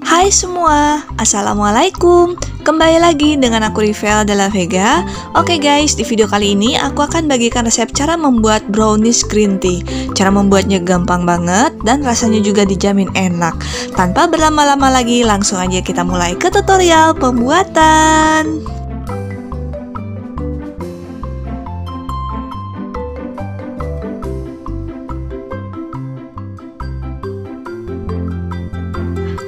Hai semua, Assalamualaikum. Kembali lagi dengan aku Rivel Della Vega. Oke guys, di video kali ini aku akan bagikan resep cara membuat brownies green tea. Cara membuatnya gampang banget dan rasanya juga dijamin enak. Tanpa berlama-lama lagi, langsung aja kita mulai ke tutorial pembuatan.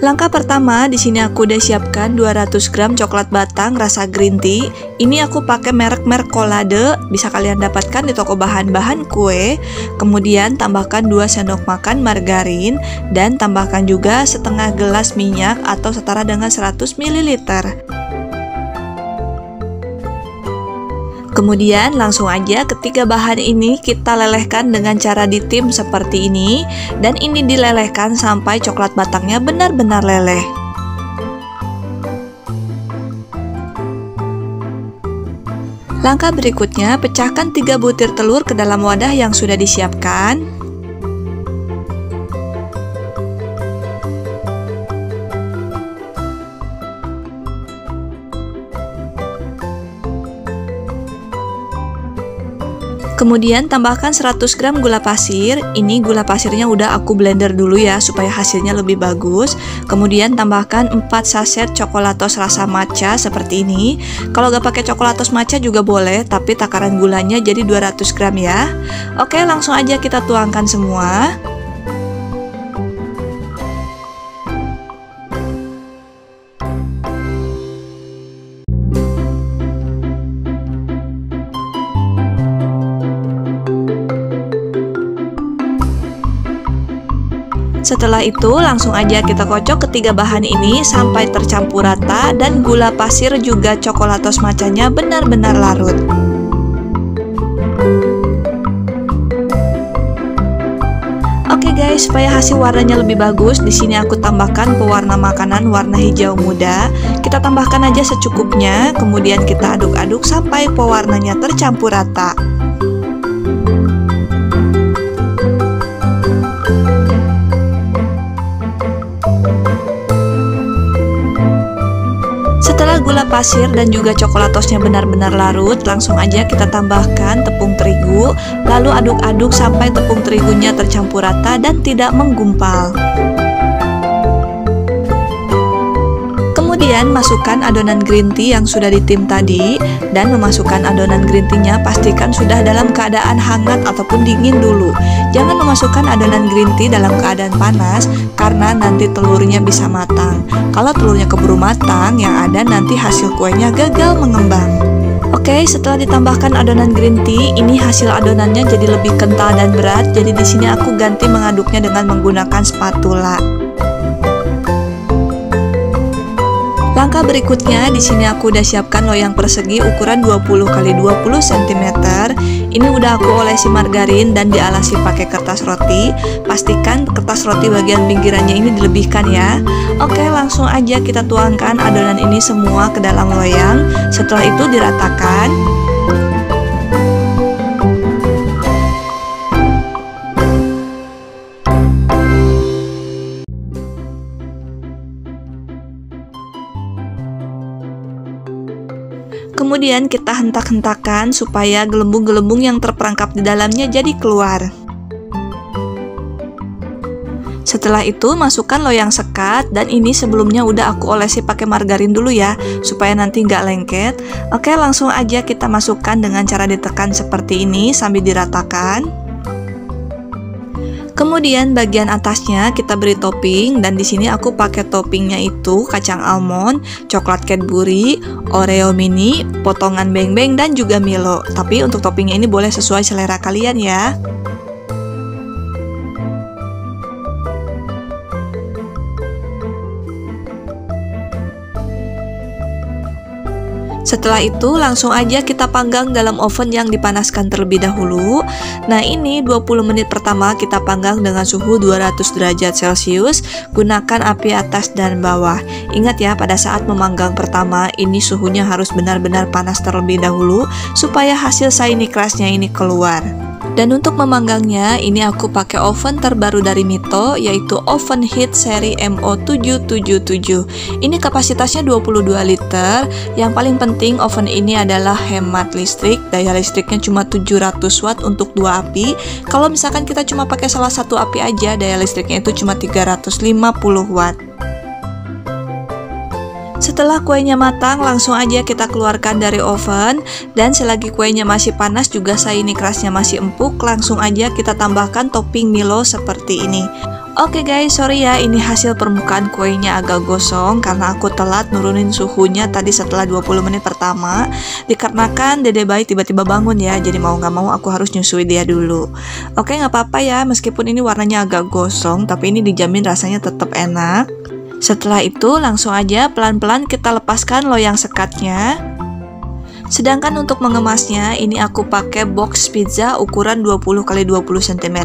Langkah pertama, di sini aku udah siapkan 200 gram coklat batang rasa green tea. Ini aku pakai merek Mercolade, bisa kalian dapatkan di toko bahan-bahan kue. Kemudian tambahkan 2 sendok makan margarin dan tambahkan juga setengah gelas minyak atau setara dengan 100 ml. Kemudian langsung aja ketiga bahan ini kita lelehkan dengan cara ditim seperti ini. Dan ini dilelehkan sampai coklat batangnya benar-benar leleh. Langkah berikutnya, pecahkan 3 butir telur ke dalam wadah yang sudah disiapkan. Kemudian tambahkan 100 gram gula pasir. Ini gula pasirnya udah aku blender dulu ya supaya hasilnya lebih bagus. Kemudian tambahkan 4 saset coklatos rasa matcha seperti ini. Kalau gak pakai coklatos matcha juga boleh, tapi takaran gulanya jadi 200 gram ya. Oke, langsung aja kita tuangkan semua. Setelah itu langsung aja kita kocok ketiga bahan ini sampai tercampur rata dan gula pasir juga coklatos matchanya benar-benar larut. Oke guys, supaya hasil warnanya lebih bagus, di sini aku tambahkan pewarna makanan warna hijau muda. Kita tambahkan aja secukupnya, kemudian kita aduk-aduk sampai pewarnanya tercampur rata. Setelah gula pasir dan juga coklatosnya benar-benar larut, langsung aja kita tambahkan tepung terigu, lalu aduk-aduk sampai tepung terigunya tercampur rata dan tidak menggumpal. Kemudian masukkan adonan green tea yang sudah ditim tadi, dan memasukkan adonan green tea-nya pastikan sudah dalam keadaan hangat ataupun dingin dulu. Jangan memasukkan adonan green tea dalam keadaan panas karena nanti telurnya bisa matang. Kalau telurnya keburu matang, yang ada nanti hasil kuenya gagal mengembang. Oke, setelah ditambahkan adonan green tea, ini hasil adonannya jadi lebih kental dan berat. Jadi di sini aku ganti mengaduknya dengan menggunakan spatula. Langkah berikutnya, di sini aku udah siapkan loyang persegi ukuran 20 x 20 cm. Ini udah aku olesi margarin dan dialasi pakai kertas roti. Pastikan kertas roti bagian pinggirannya ini dilebihkan ya. Oke, langsung aja kita tuangkan adonan ini semua ke dalam loyang. Setelah itu diratakan. Kemudian kita hentak-hentakan supaya gelembung-gelembung yang terperangkap di dalamnya jadi keluar. Setelah itu masukkan loyang sekat, dan ini sebelumnya udah aku olesi pakai margarin dulu ya supaya nanti nggak lengket. Oke, langsung aja kita masukkan dengan cara ditekan seperti ini sambil diratakan. Kemudian bagian atasnya kita beri topping, dan di sini aku pakai toppingnya itu kacang almond, coklat Cadbury, Oreo mini, potongan beng-beng dan juga Milo. Tapi untuk toppingnya ini boleh sesuai selera kalian ya. Setelah itu langsung aja kita panggang dalam oven yang dipanaskan terlebih dahulu. Nah, ini 20 menit pertama kita panggang dengan suhu 200 derajat Celcius. Gunakan api atas dan bawah. Ingat ya, pada saat memanggang pertama ini suhunya harus benar-benar panas terlebih dahulu supaya hasil shiny crust-nya ini keluar. Dan untuk memanggangnya, ini aku pakai oven terbaru dari Mito, yaitu Oven Heat seri MO777. Ini kapasitasnya 22 liter. Yang paling penting oven ini adalah hemat listrik. Daya listriknya cuma 700 watt untuk 2 api. Kalau misalkan kita cuma pakai salah satu api aja, daya listriknya itu cuma 350 watt. Setelah kuenya matang, langsung aja kita keluarkan dari oven. Dan selagi kuenya masih panas juga ini kerasnya masih empuk, langsung aja kita tambahkan topping Milo seperti ini. Oke guys, sorry ya, ini hasil permukaan kuenya agak gosong karena aku telat nurunin suhunya tadi setelah 20 menit pertama. Dikarenakan Dede Bayi tiba-tiba bangun ya, jadi mau nggak mau aku harus nyusui dia dulu. Oke, nggak apa-apa ya, meskipun ini warnanya agak gosong, tapi ini dijamin rasanya tetap enak. Setelah itu langsung aja pelan-pelan kita lepaskan loyang sekatnya. Sedangkan untuk mengemasnya, ini aku pakai box pizza ukuran 20x20 cm.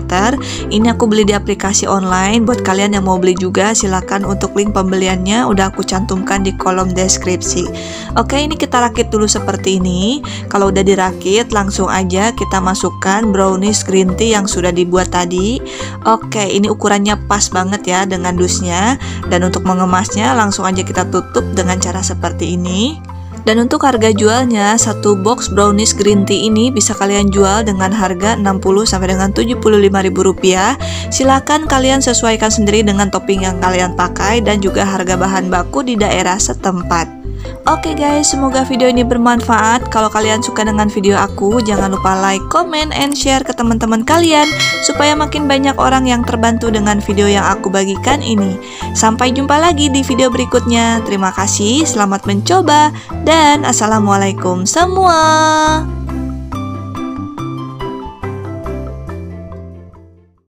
Ini aku beli di aplikasi online. Buat kalian yang mau beli juga, silakan untuk link pembeliannya udah aku cantumkan di kolom deskripsi. Oke, ini kita rakit dulu seperti ini. Kalau udah dirakit, langsung aja kita masukkan brownies green tea yang sudah dibuat tadi. Oke, ini ukurannya pas banget ya dengan dusnya. Dan untuk mengemasnya, langsung aja kita tutup dengan cara seperti ini. Dan untuk harga jualnya, satu box brownies green tea ini bisa kalian jual dengan harga 60 sampai dengan 75.000 rupiah. Silakan kalian sesuaikan sendiri dengan topping yang kalian pakai dan juga harga bahan baku di daerah setempat. Oke guys, semoga video ini bermanfaat. Kalau kalian suka dengan video aku, jangan lupa like, comment, and share ke teman-teman kalian supaya makin banyak orang yang terbantu dengan video yang aku bagikan ini. Sampai jumpa lagi di video berikutnya. Terima kasih, selamat mencoba, dan assalamualaikum semua.